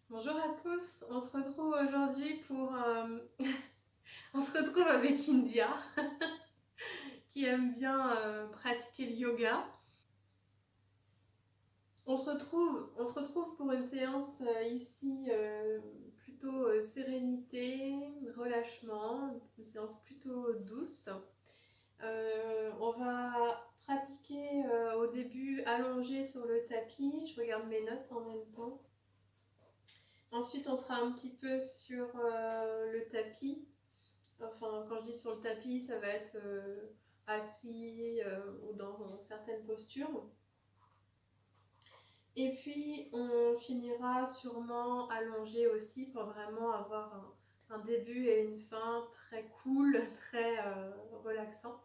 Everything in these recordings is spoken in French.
Bonjour à tous, on se retrouve aujourd'hui pour... on se retrouve avec India, qui aime bien pratiquer le yoga. On se retrouve pour une séance ici plutôt sérénité, relâchement, une séance plutôt douce. On va pratiquer au début allongé sur le tapis, je regarde mes notes en même temps. Ensuite on sera un petit peu sur le tapis. Enfin, quand je dis sur le tapis, ça va être assis ou dans certaines postures. Et puis, on finira sûrement allongé aussi pour vraiment avoir un début et une fin très cool, très relaxant.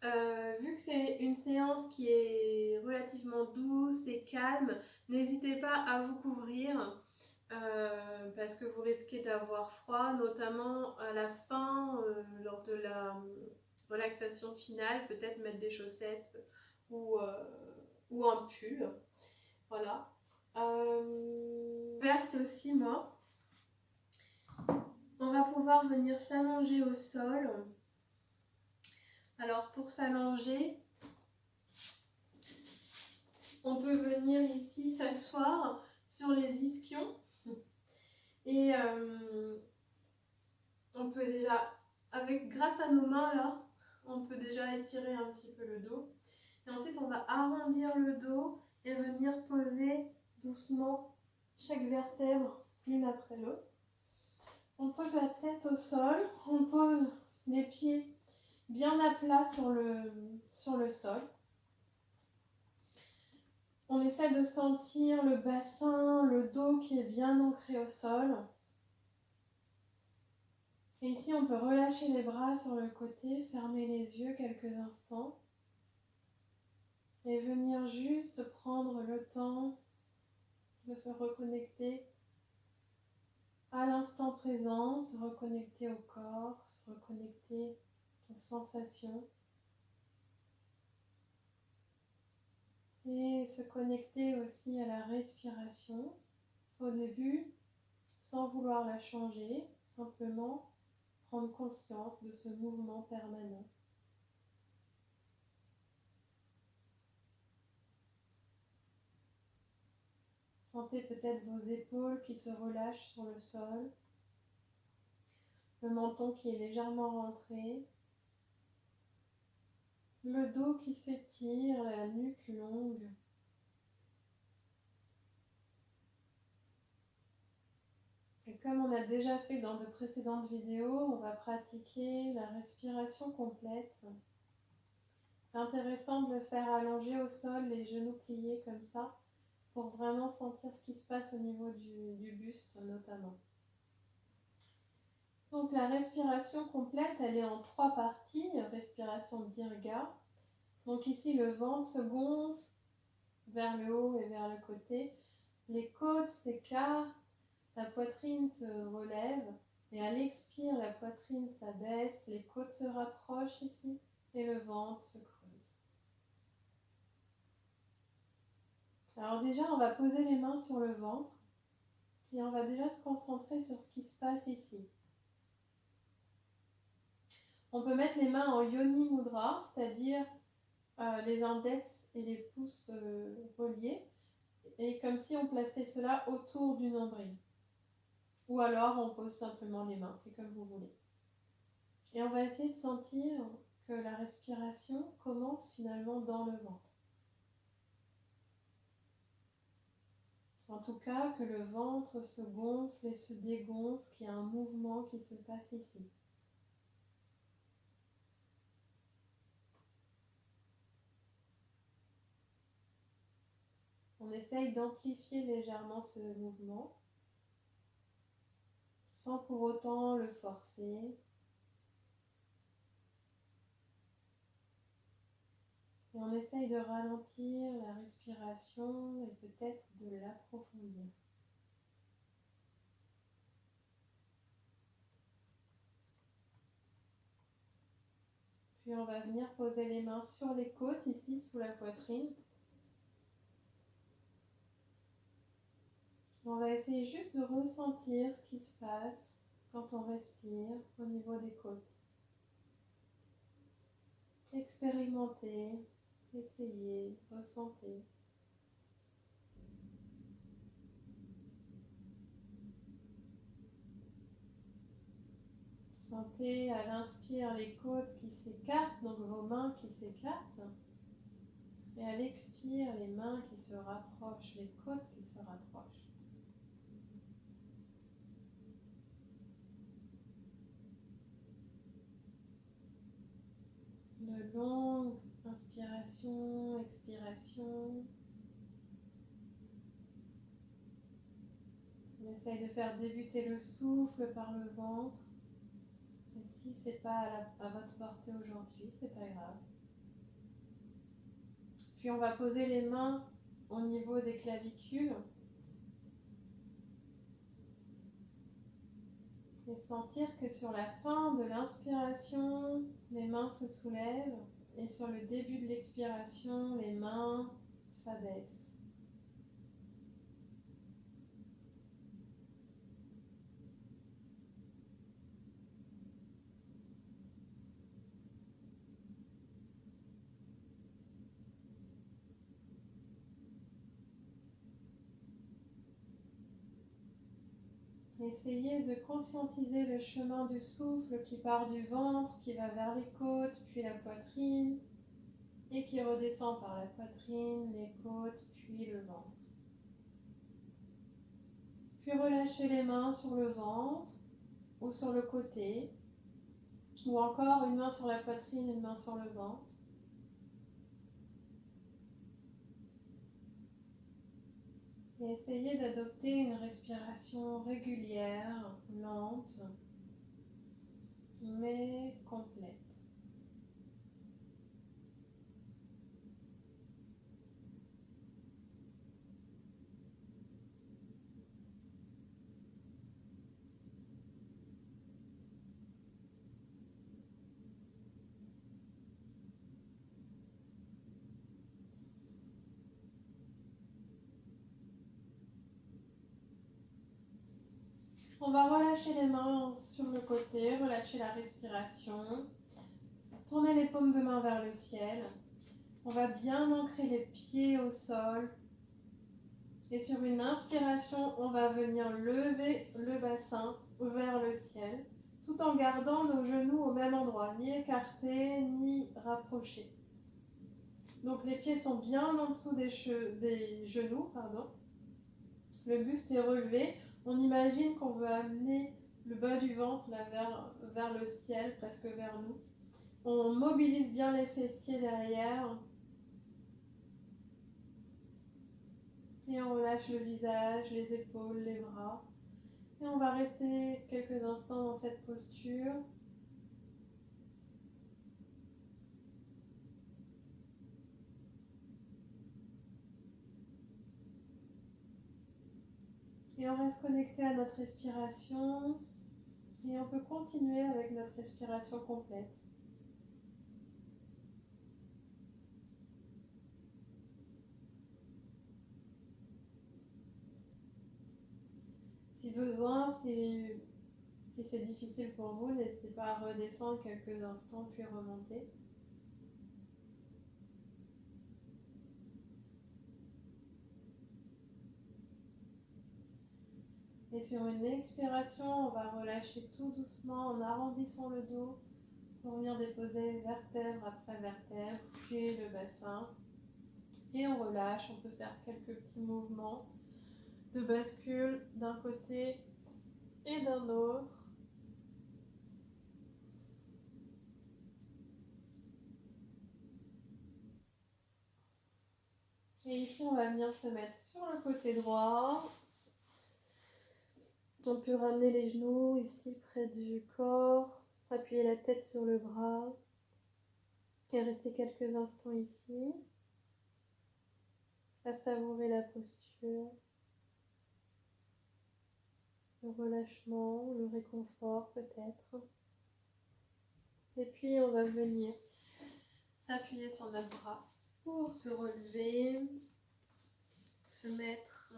Vu que c'est une séance qui est relativement douce et calme, n'hésitez pas à vous couvrir parce que vous risquez d'avoir froid, notamment à la fin, lors de la relaxation finale, peut-être mettre des chaussettes ou un pull. Voilà. Verte aussi, moi. On va pouvoir venir s'allonger au sol. Alors pour s'allonger, on peut venir ici s'asseoir sur les ischions et on peut déjà, grâce à nos mains là, on peut déjà étirer un petit peu le dos. Et ensuite on va arrondir le dos et venir poser doucement chaque vertèbre l'une après l'autre. On pose la tête au sol, on pose les pieds bien à plat sur le sol. On essaie de sentir le bassin, le dos qui est bien ancré au sol. Et ici, on peut relâcher les bras sur le côté, fermer les yeux quelques instants et venir juste prendre le temps de se reconnecter à l'instant présent, se reconnecter au corps, se reconnecter aux sensations et se connecter aussi à la respiration. Au début, sans vouloir la changer, simplement prendre conscience de ce mouvement permanent. Sentez peut-être vos épaules qui se relâchent sur le sol, le menton qui est légèrement rentré, le dos qui s'étire, la nuque longue. Et comme on a déjà fait dans de précédentes vidéos, on va pratiquer la respiration complète. C'est intéressant de le faire allonger au sol, les genoux pliés comme ça, pour vraiment sentir ce qui se passe au niveau du buste notamment. Donc la respiration complète, elle est en 3 parties, respiration dirga. Donc ici le ventre se gonfle vers le haut et vers le côté, les côtes s'écartent, la poitrine se relève et à l'expire la poitrine s'abaisse, les côtes se rapprochent ici et le ventre se creuse. Alors déjà on va poser les mains sur le ventre et on va déjà se concentrer sur ce qui se passe ici. On peut mettre les mains en yoni mudra, c'est-à-dire les index et les pouces reliés, et comme si on plaçait cela autour du nombril. Ou alors on pose simplement les mains, c'est comme vous voulez. Et on va essayer de sentir que la respiration commence finalement dans le ventre. En tout cas, que le ventre se gonfle et se dégonfle, qu'il y a un mouvement qui se passe ici. On essaye d'amplifier légèrement ce mouvement, sans pour autant le forcer. Et on essaye de ralentir la respiration et peut-être de l'approfondir. Puis on va venir poser les mains sur les côtes, ici sous la poitrine. On va essayer juste de ressentir ce qui se passe quand on respire au niveau des côtes. Expérimentez, essayez, ressentez. Sentez à l'inspire les côtes qui s'écartent, donc vos mains qui s'écartent. Et à l'expire, les mains qui se rapprochent, les côtes qui se rapprochent. Une longue inspiration, expiration. On essaye de faire débuter le souffle par le ventre. Et si ce n'est pas à votre portée aujourd'hui, c'est pas grave. Puis on va poser les mains au niveau des clavicules. Et sentir que sur la fin de l'inspiration, les mains se soulèvent. Et sur le début de l'expiration, les mains s'abaissent. Essayez de conscientiser le chemin du souffle qui part du ventre, qui va vers les côtes, puis la poitrine, et qui redescend par la poitrine, les côtes, puis le ventre. Puis relâchez les mains sur le ventre ou sur le côté, ou encore une main sur la poitrine, une main sur le ventre. Et essayez d'adopter une respiration régulière, lente, mais complète. On va relâcher les mains sur le côté, relâcher la respiration. Tournez les paumes de main vers le ciel. On va bien ancrer les pieds au sol. Et sur une inspiration, on va venir lever le bassin vers le ciel, tout en gardant nos genoux au même endroit, ni écartés, ni rapprochés. Donc les pieds sont bien en dessous des genoux. Le buste est relevé. On imagine qu'on veut amener le bas du ventre là, vers le ciel, presque vers nous. On mobilise bien les fessiers derrière. Et on relâche le visage, les épaules, les bras. Et on va rester quelques instants dans cette posture. Et on reste connecté à notre respiration. Et on peut continuer avec notre respiration complète. Si besoin, si c'est difficile pour vous, n'hésitez pas à redescendre quelques instants puis remonter. Et sur une expiration, on va relâcher tout doucement en arrondissant le dos pour venir déposer vertèbre après vertèbre, puis le bassin. Et on relâche, on peut faire quelques petits mouvements de bascule d'un côté et d'un autre. Et ici, on va venir se mettre sur le côté droit. On peut ramener les genoux ici près du corps, appuyer la tête sur le bras et rester quelques instants ici, à savourer la posture, le relâchement, le réconfort peut-être. Et puis on va venir s'appuyer sur notre bras pour se relever, se mettre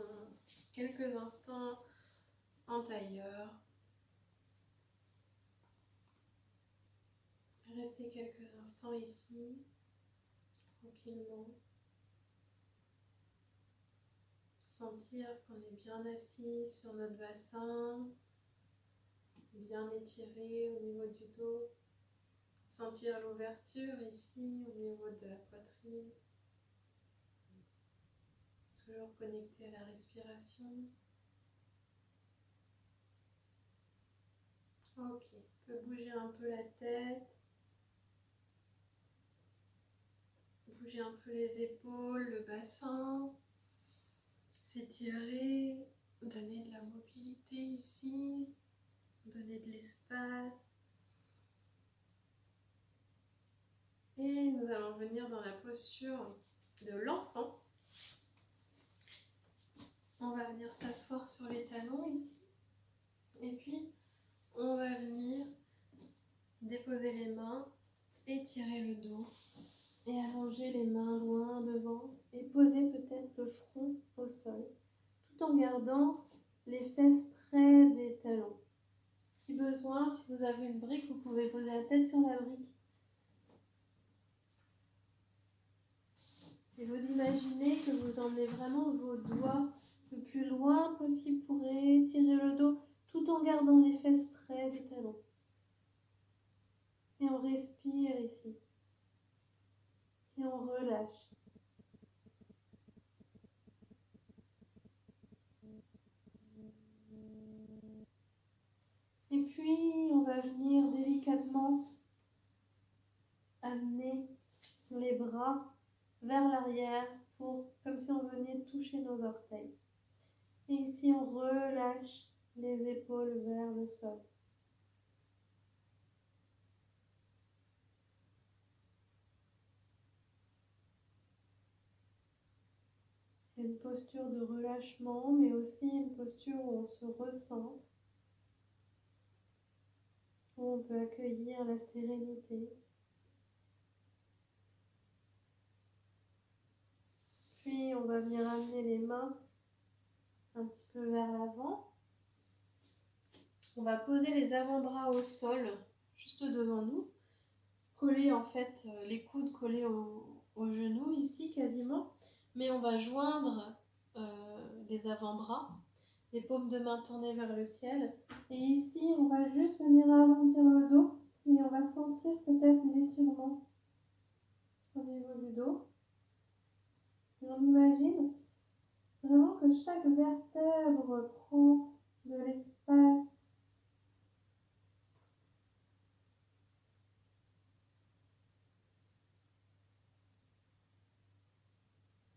quelques instants en tailleur. Restez quelques instants ici, tranquillement. Sentir qu'on est bien assis sur notre bassin, bien étiré au niveau du dos. Sentir l'ouverture ici au niveau de la poitrine. Toujours connecté à la respiration. Ok, on peut bouger un peu la tête. Bouger un peu les épaules, le bassin. S'étirer. Donner de la mobilité ici. Donner de l'espace. Et nous allons venir dans la posture de l'enfant. On va venir s'asseoir sur les talons ici. Et puis, on va venir déposer les mains, étirer le dos et allonger les mains loin devant et poser peut-être le front au sol, tout en gardant les fesses près des talons. Si besoin, si vous avez une brique, vous pouvez poser la tête sur la brique. Et vous imaginez que vous emmenez vraiment vos doigts le plus loin possible pour étirer le dos, tout en gardant les fesses près des talons. Et on respire ici. Et on relâche. Et puis, on va venir délicatement amener les bras vers l'arrière, comme si on venait toucher nos orteils. Et ici, on relâche les épaules vers le sol. C'est une posture de relâchement, mais aussi une posture où on se recentre, où on peut accueillir la sérénité. Puis, on va venir amener les mains un petit peu vers l'avant. On va poser les avant-bras au sol, juste devant nous. Coller en fait, les coudes collés aux genoux ici quasiment. Mais on va joindre les avant-bras, les paumes de main tournées vers le ciel. Et ici, on va juste venir arrondir le dos et on va sentir peut-être l'étirement au niveau du dos. Et on imagine vraiment que chaque vertèbre prend de l'espace.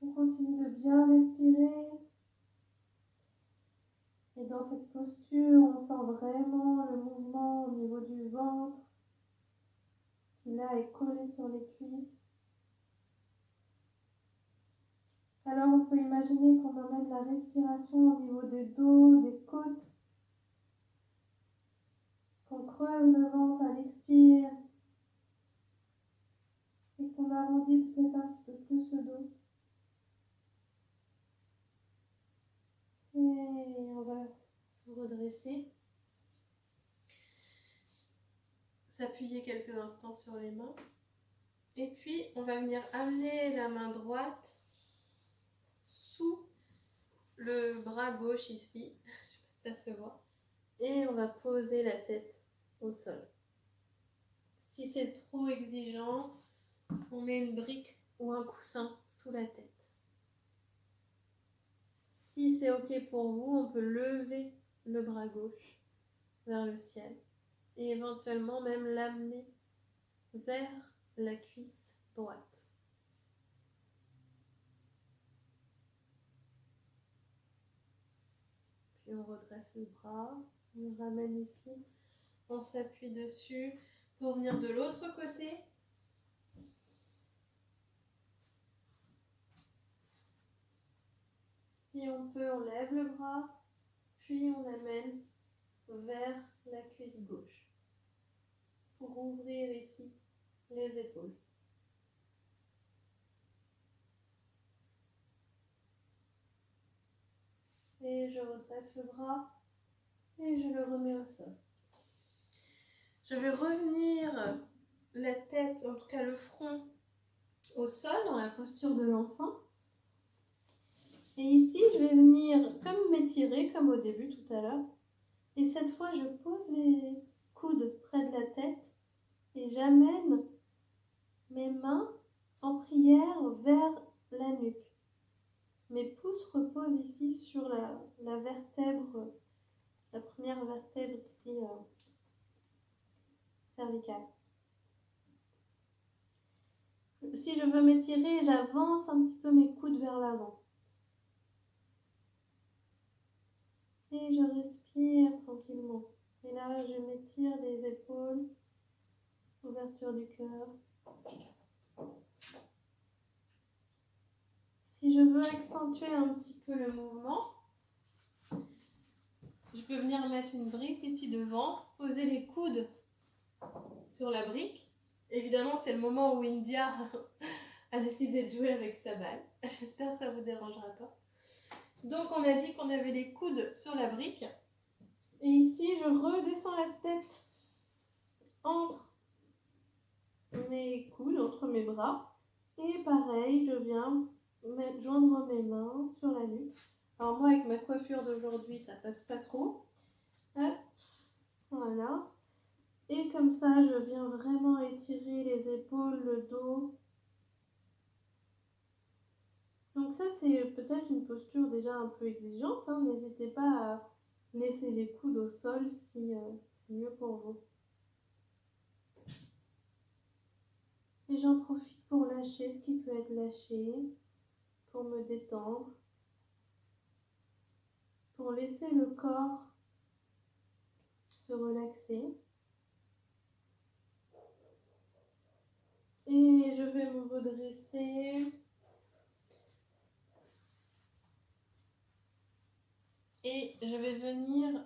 On continue de bien respirer. Et dans cette posture, on sent vraiment le mouvement au niveau du ventre qui là est collé sur les cuisses. Alors on peut imaginer qu'on emmène la respiration au niveau des dos, des côtes, qu'on creuse le ventre à l'expire et qu'on arrondit peut-être un petit peu plus le dos. Et on va se redresser, s'appuyer quelques instants sur les mains. Et puis on va venir amener la main droite sous le bras gauche ici, je sais pas si ça se voit, et on va poser la tête au sol. Si c'est trop exigeant, on met une brique ou un coussin sous la tête. Si c'est ok pour vous, on peut lever le bras gauche vers le ciel et éventuellement même l'amener vers la cuisse droite. Puis on redresse le bras, on le ramène ici, on s'appuie dessus pour venir de l'autre côté. Si on peut, on lève le bras, puis on amène vers la cuisse gauche pour ouvrir ici les épaules. Et et je redresse le bras et je le remets au sol. Je vais revenir la tête, en tout cas le front, au sol dans la posture de l'enfant. Et ici, je vais venir comme m'étirer, comme au début tout à l'heure. Et cette fois, je pose les coudes près de la tête et j'amène mes mains en prière vers la nuque. Mes pouces reposent ici sur la vertèbre, la première vertèbre ici, cervicale. Si je veux m'étirer, j'avance un petit peu mes coudes vers l'avant. Et je respire tranquillement. Et là, je m'étire les épaules, ouverture du cœur. Si je veux accentuer un petit peu le mouvement, je peux venir mettre une brique ici devant, poser les coudes sur la brique. Évidemment, c'est le moment où India a décidé de jouer avec sa balle. J'espère que ça ne vous dérangera pas. Donc, on a dit qu'on avait les coudes sur la brique. Et ici, je redescends la tête entre mes coudes, entre mes bras. Et pareil, je viens joindre mes mains sur la nuque. Alors moi, avec ma coiffure d'aujourd'hui, ça passe pas trop. Hop, voilà. Et comme ça, je viens vraiment étirer les épaules, le dos. Donc ça, c'est peut-être une posture déjà un peu exigeante. Hein. N'hésitez pas à laisser les coudes au sol si c'est mieux pour vous. Et j'en profite pour lâcher ce qui peut être lâché, pour me détendre, pour laisser le corps se relaxer. Et je vais me redresser. Et je vais venir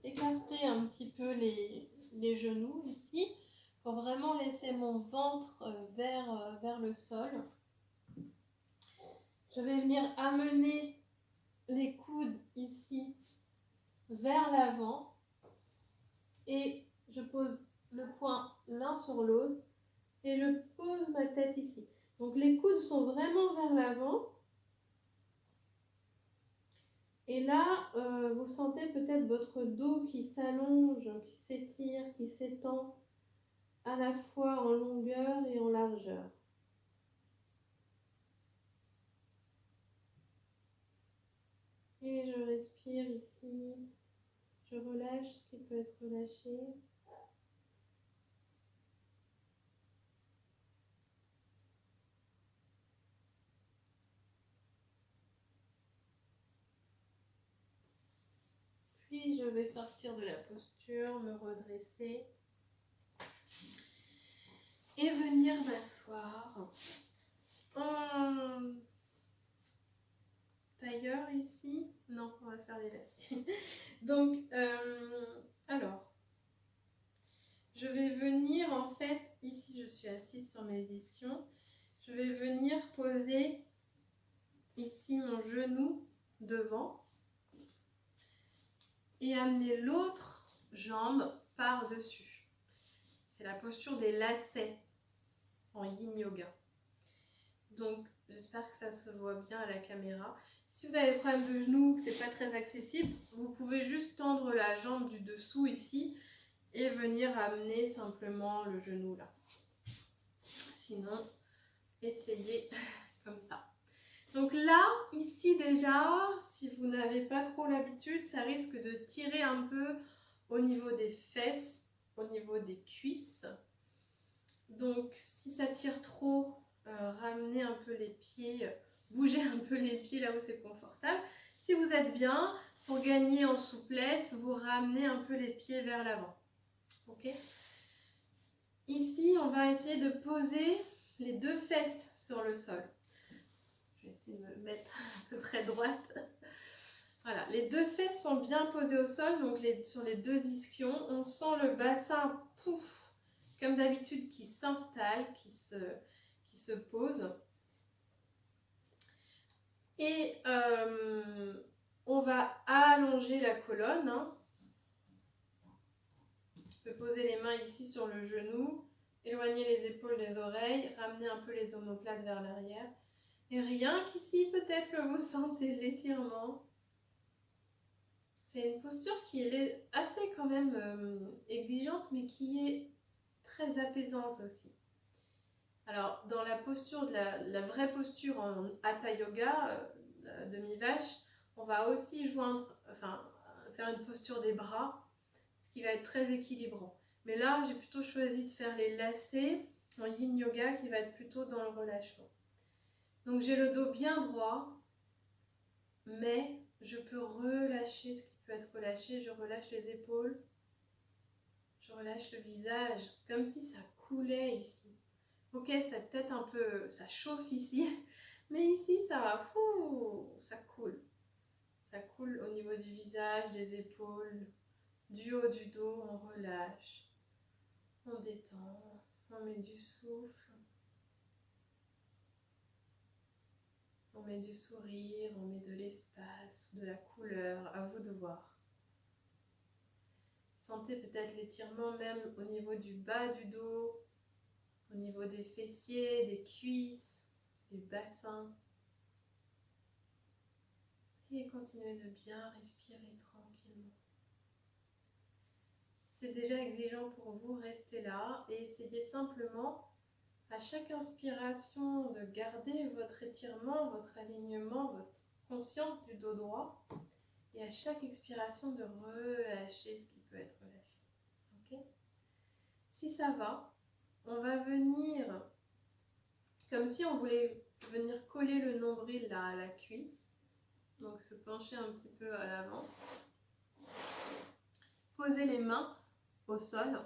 écarter un petit peu les genoux ici pour vraiment laisser mon ventre vers le sol. Je vais venir amener les coudes ici vers l'avant et je pose le poing l'un sur l'autre et je pose ma tête ici. Donc les coudes sont vraiment vers l'avant. Et là, vous sentez peut-être votre dos qui s'allonge, qui s'étire, qui s'étend à la fois en longueur et en largeur. Et je respire ici, je relâche ce qui peut être relâché. Puis je vais sortir de la posture, me redresser et venir m'asseoir en tailleur ici. Non, on va faire les lacets. Donc, alors, je vais venir en fait, ici je suis assise sur mes ischions, je vais venir poser ici mon genou devant et amener l'autre jambe par-dessus. C'est la posture des lacets en yin yoga. Donc, j'espère que ça se voit bien à la caméra. Si vous avez des problèmes de genoux, que c'est pas très accessible, vous pouvez juste tendre la jambe du dessous ici et venir amener simplement le genou là. Sinon, essayez comme ça. Donc là, ici déjà, si vous n'avez pas trop l'habitude, ça risque de tirer un peu au niveau des fesses, au niveau des cuisses. Donc si ça tire trop, ramenez un peu les pieds, bougez un peu les pieds là où c'est confortable. Si vous êtes bien, pour gagner en souplesse, vous ramenez un peu les pieds vers l'avant. Ok ? Ici, on va essayer de poser les deux fesses sur le sol. Je vais essayer de me mettre à peu près droite. Voilà, les deux fesses sont bien posées au sol, donc sur les deux ischions. On sent le bassin, pouf, comme d'habitude, qui s'installe, qui se pose. Et On va allonger la colonne. Hein. Je peux poser les mains ici sur le genou, éloigner les épaules des oreilles, ramener un peu les omoplates vers l'arrière. Et rien qu'ici, peut-être que vous sentez l'étirement. C'est une posture qui est assez quand même exigeante, mais qui est très apaisante aussi. Alors, dans la posture, la vraie posture en Hatha Yoga, demi-vache, on va aussi faire une posture des bras, ce qui va être très équilibrant. Mais là, j'ai plutôt choisi de faire les lacets en Yin Yoga, qui va être plutôt dans le relâchement. Donc, j'ai le dos bien droit, mais je peux relâcher ce qui peut être relâché. Je relâche les épaules, je relâche le visage, comme si ça coulait ici. Ok, ça peut-être un peu, ça chauffe ici, mais ici ça coule. Ça coule au niveau du visage, des épaules, du haut du dos, on relâche, on détend, on met du souffle, on met du sourire, on met de l'espace, de la couleur, à vous de voir. Sentez peut-être l'étirement même au niveau du bas du dos, au niveau des fessiers, des cuisses, du bassin. Et continuez de bien respirer tranquillement. Si c'est déjà exigeant pour vous, restez là et essayez simplement à chaque inspiration de garder votre étirement, votre alignement, votre conscience du dos droit et à chaque expiration de relâcher ce qui peut être relâché. Okay? Si ça va, on va venir comme si on voulait venir coller le nombril là à la cuisse. Donc se pencher un petit peu à l'avant. Poser les mains au sol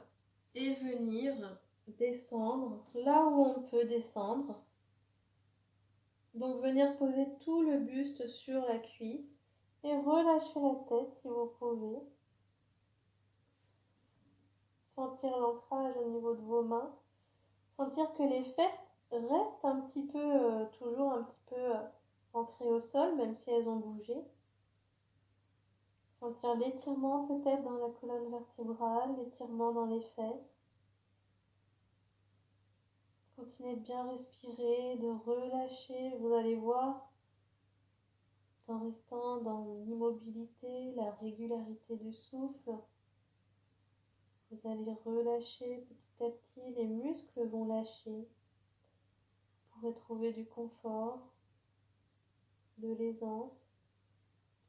et venir descendre là où on peut descendre. Donc venir poser tout le buste sur la cuisse et relâcher la tête si vous pouvez. Sentir l'ancrage au niveau de vos mains. Sentir que les fesses restent un petit peu, toujours un petit peu ancrées au sol, même si elles ont bougé. Sentir l'étirement peut-être dans la colonne vertébrale, l'étirement dans les fesses. Continuez de bien respirer, de relâcher. Vous allez voir qu'en restant dans l'immobilité, la régularité du souffle, vous allez relâcher petit à petit. Les muscles vont lâcher. Vous pourrez trouver du confort, de l'aisance,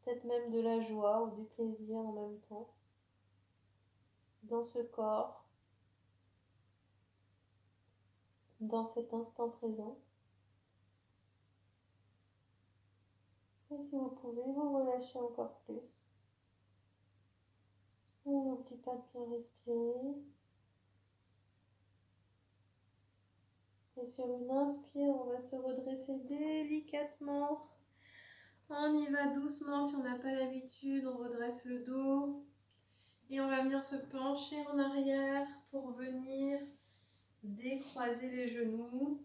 peut-être même de la joie ou du plaisir en même temps dans ce corps, dans cet instant présent. Et si vous pouvez, vous relâchez encore plus. On n'oublie pas de bien respirer. Et sur une inspire, on va se redresser délicatement. On y va doucement. Si on n'a pas l'habitude, on redresse le dos. Et on va venir se pencher en arrière pour venir décroiser les genoux.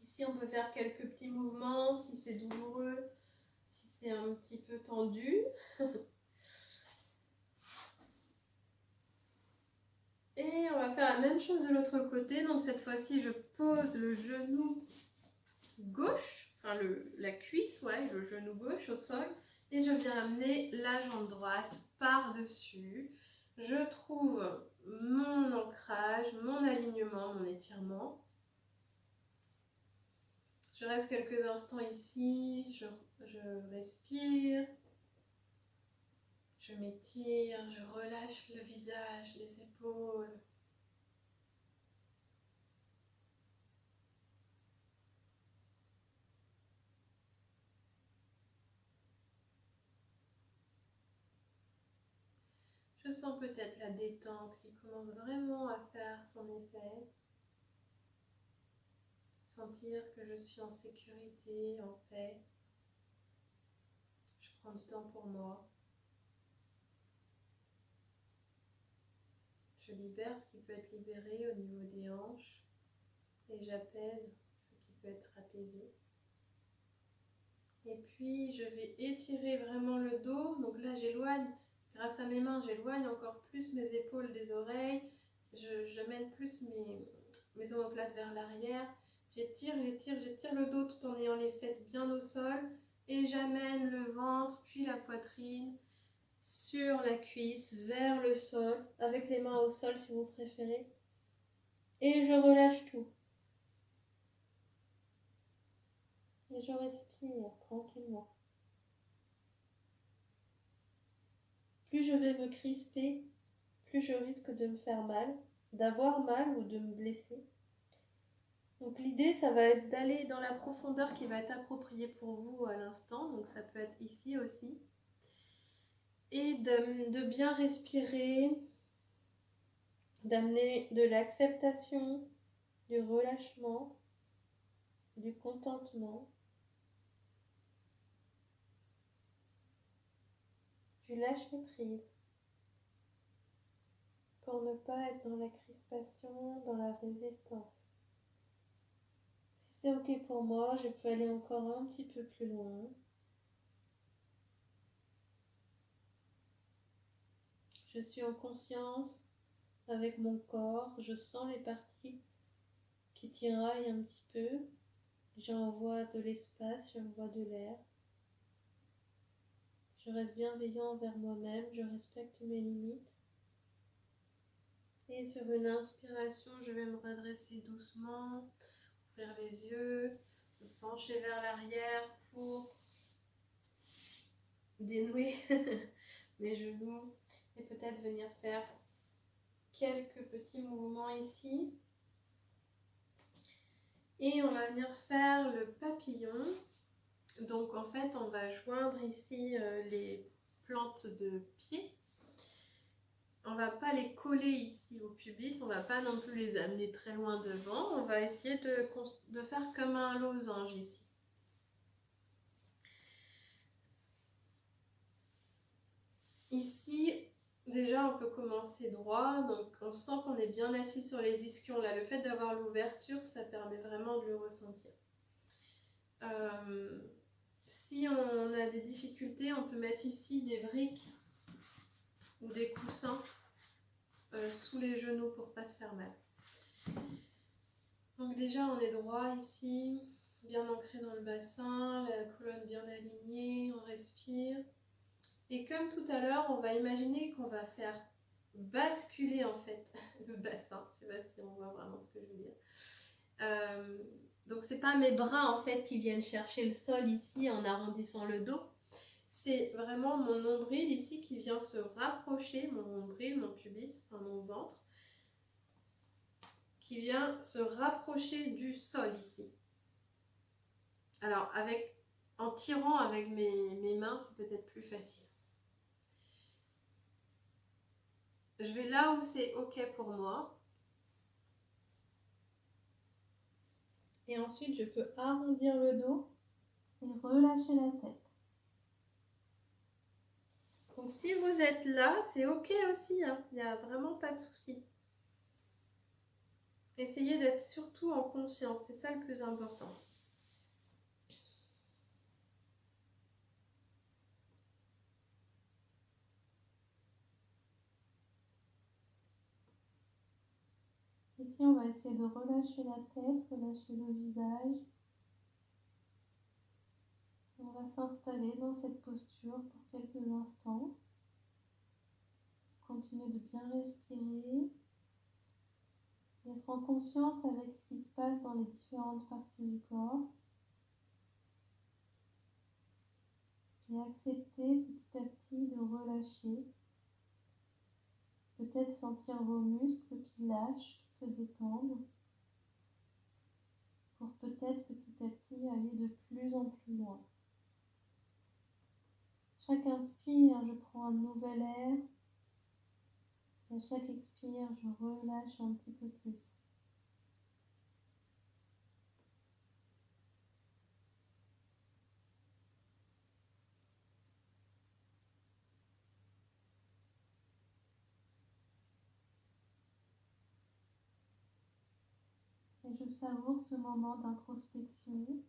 Ici, on peut faire quelques petits mouvements si c'est douloureux, si c'est un petit peu tendu. Et on va faire la même chose de l'autre côté. Donc cette fois-ci, je pose le genou gauche, enfin la cuisse, ouais, le genou gauche au sol. Et je viens amener la jambe droite par-dessus. Je trouve mon ancrage, mon alignement, mon étirement. Je reste quelques instants ici, je respire, je m'étire, je relâche le visage, les épaules. Je sens peut-être la détente qui commence vraiment à faire son effet. Sentir que je suis en sécurité, en paix. Je prends du temps pour moi. Je libère ce qui peut être libéré au niveau des hanches et j'apaise ce qui peut être apaisé. Et puis je vais étirer vraiment le dos. Donc là j'éloigne, grâce à mes mains, j'éloigne encore plus mes épaules des oreilles. Je mène plus mes omoplates vers l'arrière. J'étire le dos tout en ayant les fesses bien au sol. Et j'amène le ventre puis la poitrine sur la cuisse vers le sol, avec les mains au sol si vous préférez. Et je relâche tout. Et je respire tranquillement. Plus je vais me crisper, plus je risque de me faire mal, d'avoir mal ou de me blesser. Donc l'idée, ça va être d'aller dans la profondeur qui va être appropriée pour vous à l'instant. Donc ça peut être ici aussi. Et de bien respirer, d'amener de l'acceptation, du relâchement, du contentement, du lâcher-prise, pour ne pas être dans la crispation, dans la résistance. Si c'est ok pour moi, je peux aller encore un petit peu plus loin. Je suis en conscience avec mon corps, je sens les parties qui tiraillent un petit peu. J'envoie de l'espace, j'envoie de l'air. Je reste bienveillant envers moi-même, je respecte mes limites. Et sur une inspiration, je vais me redresser doucement, ouvrir les yeux, me pencher vers l'arrière pour dénouer mes genoux et peut-être venir faire quelques petits mouvements ici. Et on va venir faire le papillon. Donc en fait, on va joindre ici les plantes de pied. On va pas les coller ici au pubis, on va pas non plus les amener très loin devant. On va essayer de faire comme un losange ici. Ici, déjà on peut commencer droit, donc on sent qu'on est bien assis sur les ischions. Là, le fait d'avoir l'ouverture, ça permet vraiment de le ressentir. Si on a des difficultés, on peut mettre ici des briques ou des coussins sous les genoux pour ne pas se faire mal. Donc déjà on est droit ici, bien ancré dans le bassin, la colonne bien alignée, on respire. Et comme tout à l'heure, on va imaginer qu'on va faire basculer en fait le bassin. Je ne sais pas si on voit vraiment ce que je veux dire. Donc c'est pas mes bras en fait qui viennent chercher le sol ici en arrondissant le dos. C'est vraiment mon nombril ici qui vient se rapprocher, mon nombril, mon pubis, enfin mon ventre, qui vient se rapprocher du sol ici. Alors en tirant avec mes mains, c'est peut-être plus facile. Je vais là où c'est ok pour moi. Et ensuite, je peux arrondir le dos et relâcher la tête. Donc si vous êtes là, c'est ok aussi, hein. Il n'y a vraiment pas de souci. Essayez d'être surtout en conscience, c'est ça le plus important. Ici, on va essayer de relâcher la tête, relâcher le visage. On va s'installer dans cette posture pour quelques instants. Continuez de bien respirer. D'être en conscience avec ce qui se passe dans les différentes parties du corps. Et accepter petit à petit de relâcher. Peut-être sentir vos muscles qui lâchent, qui se détendent. Pour peut-être petit à petit aller de plus en plus loin. Chaque inspire, je prends un nouvel air. Et à chaque expire, je relâche un petit peu plus. Et je savoure ce moment d'introspection,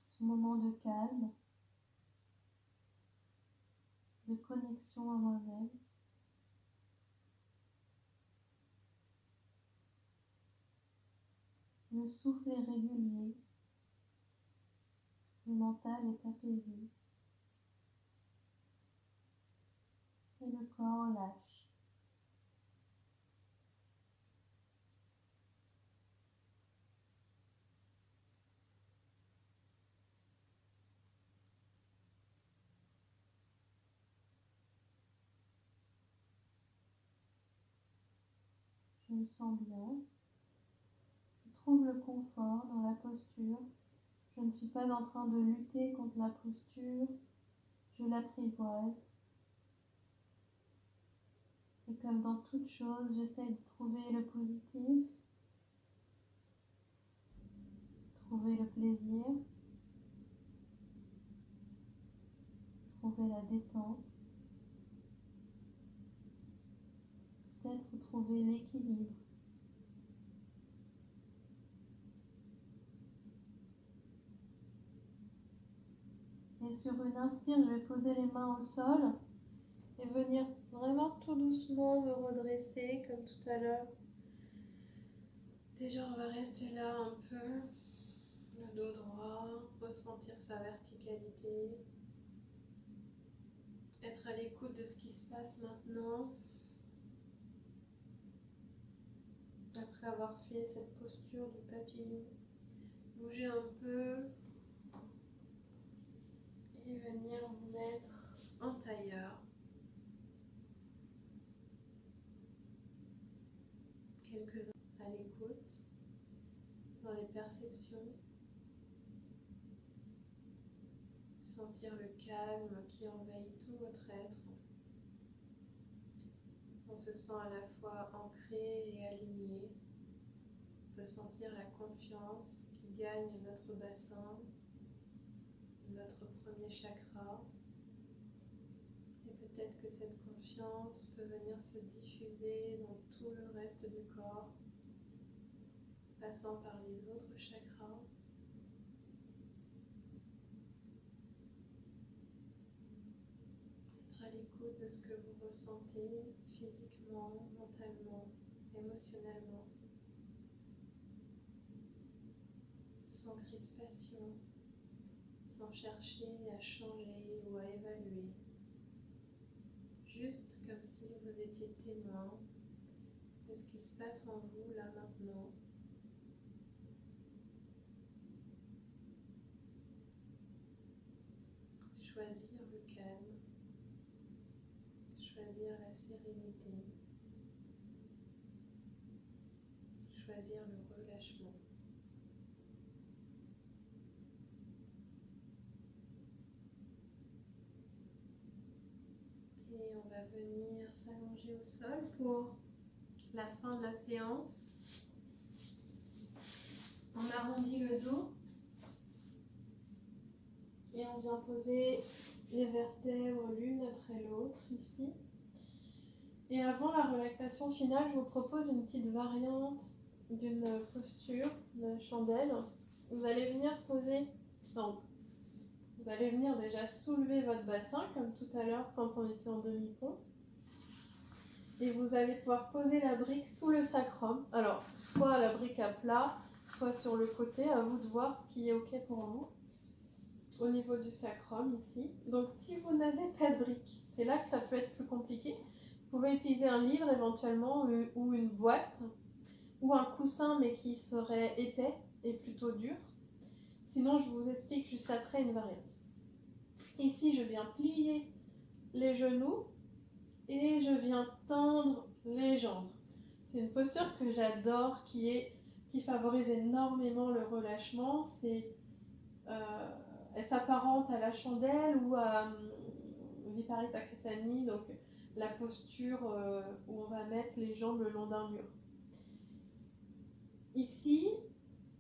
ce moment de calme. de connexion à moi-même. Le souffle est régulier, le mental est apaisé et le corps lâche. Je me sens bien, je trouve le confort dans la posture. Je ne suis pas en train de lutter contre la posture, je l'apprivoise. Et comme dans toute chose, j'essaie de trouver le positif, trouver le plaisir, trouver la détente, peut-être trouver l'équilibre. Et sur une inspire, je vais poser les mains au sol et venir vraiment tout doucement me redresser comme tout à l'heure. Déjà, on va rester là un peu, le dos droit, ressentir sa verticalité, être à l'écoute de ce qui se passe maintenant. Après avoir fait cette posture du papillon, bougez un peu et venir vous mettre en tailleur. Quelques à l'écoute, dans les perceptions, sentir le calme qui envahit tout votre être. On se sent à la fois ancré et aligné. On peut sentir la confiance qui gagne notre bassin, notre premier chakra. Et peut-être que cette confiance peut venir se diffuser dans tout le reste du corps, passant par les autres chakras. Être à l'écoute de ce que vous ressentez physiquement, mentalement, émotionnellement, sans crispation, sans chercher à changer ou à évaluer. Juste comme si vous étiez témoin de ce qui se passe en vous là maintenant. Choisir le calme, choisir la sérénité, choisir le relâchement. Et on va venir s'allonger au sol pour la fin de la séance. On arrondit le dos et on vient poser les vertèbres l'une après l'autre ici. Et avant la relaxation finale, je vous propose une petite variante d'une posture de chandelle. Vous allez venir poser, non, vous allez venir déjà soulever votre bassin comme tout à l'heure quand on était en demi-pont. Et vous allez pouvoir poser la brique sous le sacrum. Alors, soit la brique à plat, soit sur le côté, à vous de voir ce qui est OK pour vous. Au niveau du sacrum ici. Donc si vous n'avez pas de brique, c'est là que ça peut être plus compliqué. Vous pouvez utiliser un livre éventuellement ou une boîte ou un coussin mais qui serait épais et plutôt dur. Sinon je vous explique juste après une variante. Ici je viens plier les genoux et je viens tendre les jambes. C'est une posture que j'adore qui favorise énormément le relâchement. Elle s'apparente à la chandelle ou à Viparitthakasani, donc la posture où on va mettre les jambes le long d'un mur. Ici,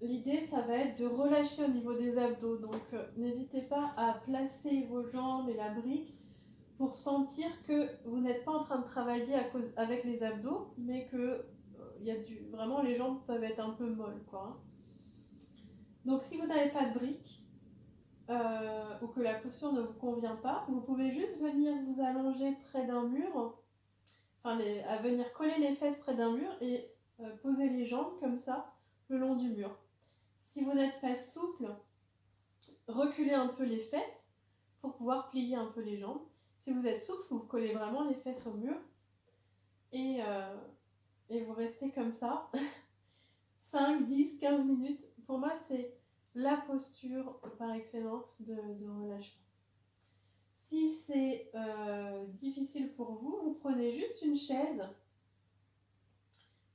l'idée, ça va être de relâcher au niveau des abdos. Donc, n'hésitez pas à placer vos jambes et la brique pour sentir que vous n'êtes pas en train de travailler avec les abdos, mais que vraiment les jambes peuvent être un peu molles, quoi. Donc, si vous n'avez pas de brique, ou que la posture ne vous convient pas, vous pouvez juste venir vous allonger près d'un mur, à venir coller les fesses près d'un mur et poser les jambes comme ça le long du mur. Si vous n'êtes pas souple, reculez un peu les fesses pour pouvoir plier un peu les jambes. Si vous êtes souple, vous collez vraiment les fesses au mur et vous restez comme ça 5, 10, 15 minutes. Pour moi, c'est la posture par excellence de relâchement. Si c'est difficile pour vous, vous prenez juste une chaise.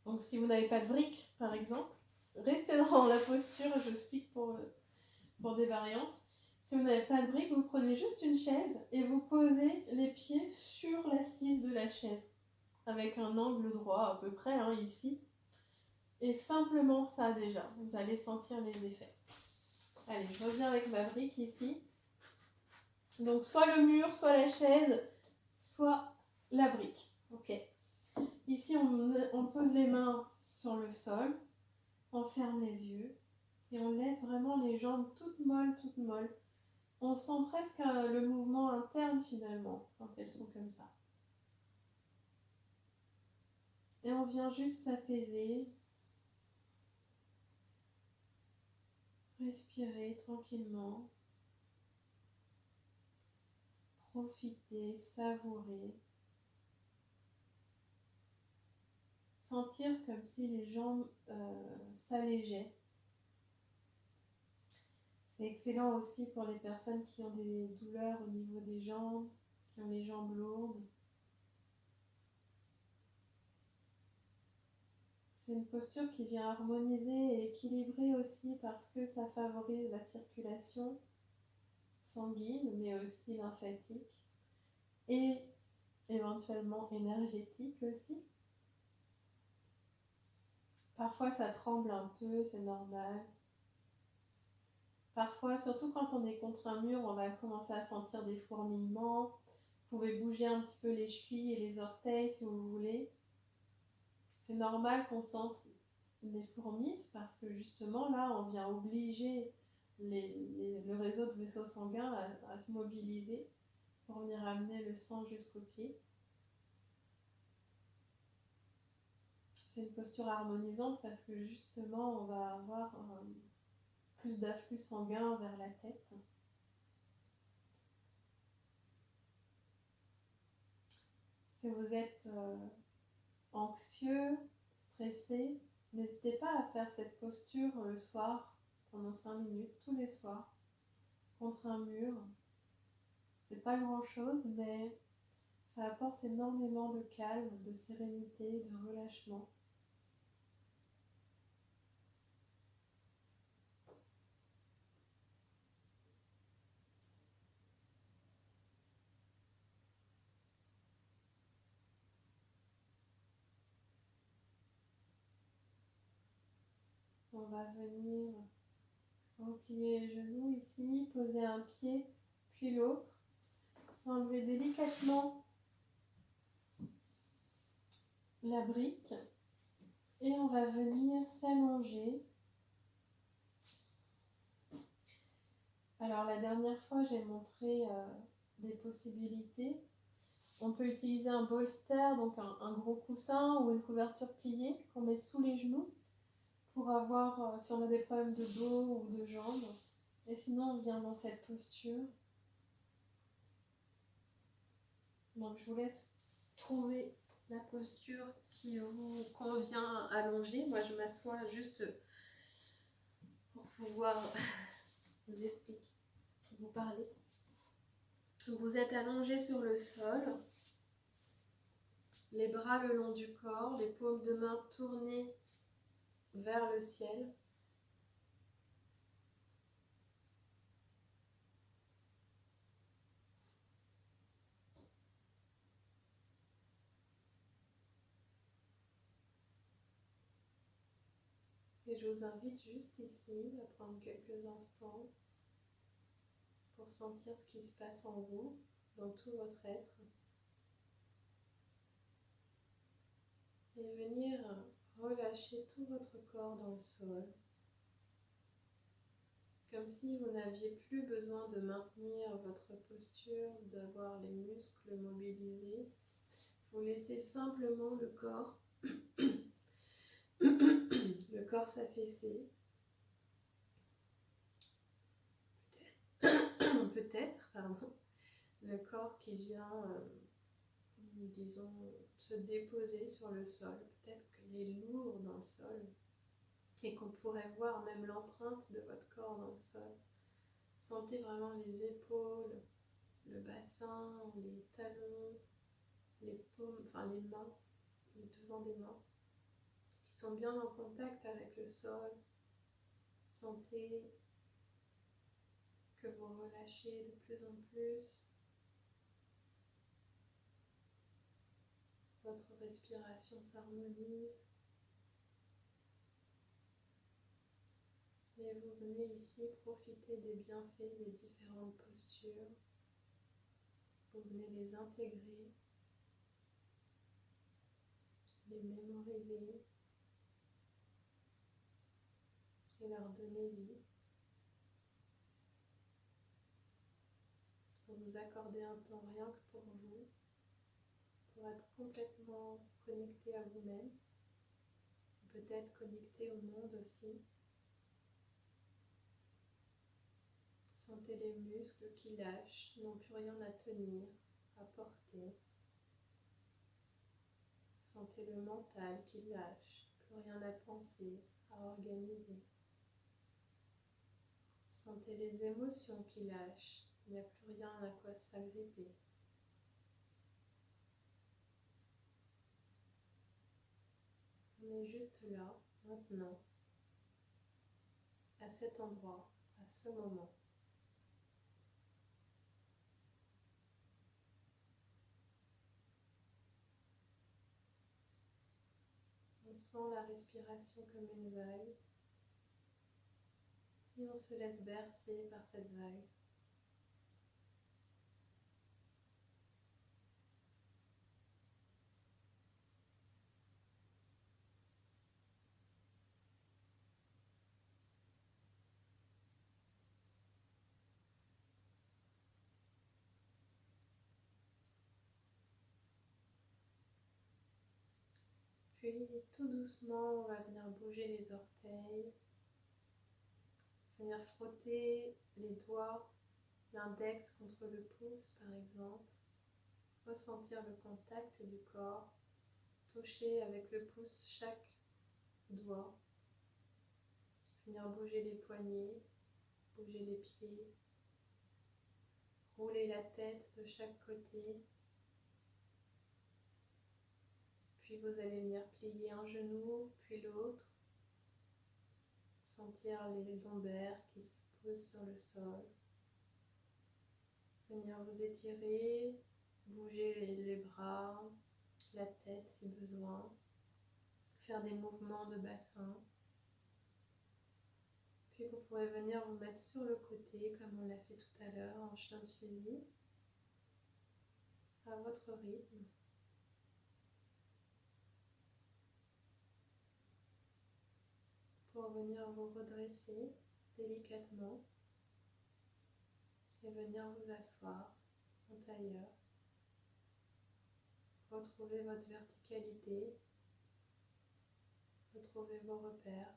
Donc si vous n'avez pas de briques, par exemple, restez dans la posture, je explique pour des variantes. Si vous n'avez pas de briques, vous prenez juste une chaise et vous posez les pieds sur l'assise de la chaise, avec un angle droit à peu près, ici. Et simplement ça déjà, vous allez sentir les effets. Allez, je reviens avec ma brique ici. Donc soit le mur, soit la chaise, soit la brique. Ok. Ici, on pose les mains sur le sol, on ferme les yeux et on laisse vraiment les jambes toutes molles, toutes molles. On sent presque le mouvement interne finalement quand elles sont comme ça. Et on vient juste s'apaiser, respirer tranquillement, profiter, savourer. Sentir comme si les jambes s'allégeaient. C'est excellent aussi pour les personnes qui ont des douleurs au niveau des jambes, qui ont les jambes lourdes. C'est une posture qui vient harmoniser et équilibrer aussi parce que ça favorise la circulation sanguine, mais aussi lymphatique et éventuellement énergétique aussi. Parfois ça tremble un peu, c'est normal. Parfois, surtout quand on est contre un mur, on va commencer à sentir des fourmillements. Vous pouvez bouger un petit peu les chevilles et les orteils si vous voulez. C'est normal qu'on sente les fourmis parce que justement là, on vient obliger le réseau de vaisseaux sanguins à se mobiliser pour venir amener le sang jusqu'aux pieds. C'est une posture harmonisante parce que justement, on va avoir plus d'afflux sanguin vers la tête. Si vous êtes anxieux, stressé, n'hésitez pas à faire cette posture le soir pendant 5 minutes, tous les soirs, contre un mur. C'est pas grand chose, mais ça apporte énormément de calme, de sérénité, de relâchement. On va venir replier les genoux ici, poser un pied puis l'autre, enlever délicatement la brique et on va venir s'allonger. Alors la dernière fois j'ai montré des possibilités. On peut utiliser un bolster, donc un gros coussin ou une couverture pliée qu'on met sous les genoux pour avoir, si on a des problèmes de dos ou de jambes. Et sinon, on vient dans cette posture. Donc, je vous laisse trouver la posture qui vous convient allongée. Moi, je m'assois juste pour pouvoir vous expliquer, vous parler. Vous êtes allongé sur le sol, les bras le long du corps, les paumes de main tournées vers le ciel. Et je vous invite juste ici à prendre quelques instants pour sentir ce qui se passe en vous, dans tout votre être. Et venir relâcher tout votre corps dans le sol. comme si vous n'aviez plus besoin de maintenir votre posture, d'avoir les muscles mobilisés. Vous laissez simplement le corps s'affaisser. Peut-être, le corps qui vient, disons, se déposer sur le sol. Peut-être qu'il est lourd dans le sol et qu'on pourrait voir même l'empreinte de votre corps dans le sol. Sentez vraiment les épaules, le bassin, les talons, les paumes, les mains, le devant des mains, qui sont bien en contact avec le sol. Sentez que vous relâchez de plus en plus. Votre respiration s'harmonise. Et vous venez ici profiter des bienfaits des différentes postures. Vous venez les intégrer, les mémoriser et leur donner vie. Pour vous accorder un temps rien que pour vous, pour être complètement connecté à vous-même, peut-être connecté au monde aussi. Sentez les muscles qui lâchent, n'ont plus rien à tenir, à porter. Sentez le mental qui lâche, plus rien à penser, à organiser. Sentez les émotions qui lâchent, il n'y a plus rien à quoi s'agripper. On est juste là, maintenant, à cet endroit, à ce moment. On sent la respiration comme une vague et on se laisse bercer par cette vague. Puis tout doucement, on va venir bouger les orteils, venir frotter les doigts, l'index contre le pouce par exemple, ressentir le contact du corps, toucher avec le pouce chaque doigt, venir bouger les poignets, bouger les pieds, rouler la tête de chaque côté. Puis vous allez venir plier un genou, puis l'autre. Sentir les lombaires qui se posent sur le sol. Venir vous étirer, bouger les bras, la tête si besoin. Faire des mouvements de bassin. Puis vous pourrez venir vous mettre sur le côté comme on l'a fait tout à l'heure en chien de fusil, à votre rythme. Pour venir vous redresser délicatement et venir vous asseoir en tailleur. Retrouvez votre verticalité, retrouvez vos repères,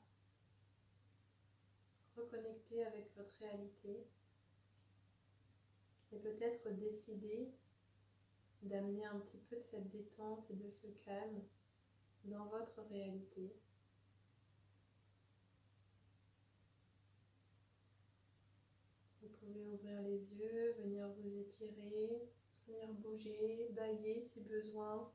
reconnectez avec votre réalité et peut-être décider d'amener un petit peu de cette détente et de ce calme dans votre réalité. Vous pouvez ouvrir les yeux, venir vous étirer, venir bouger, bâiller si besoin.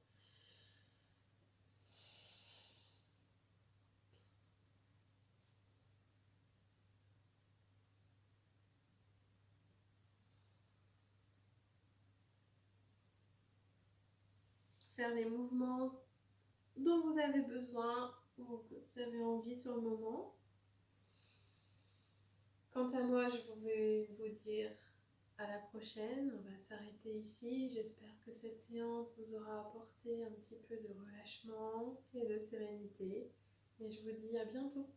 Faire les mouvements dont vous avez besoin ou que vous avez envie sur le moment. Quant à moi, je vais vous dire à la prochaine. On va s'arrêter ici. J'espère que cette séance vous aura apporté un petit peu de relâchement et de sérénité. Et je vous dis à bientôt.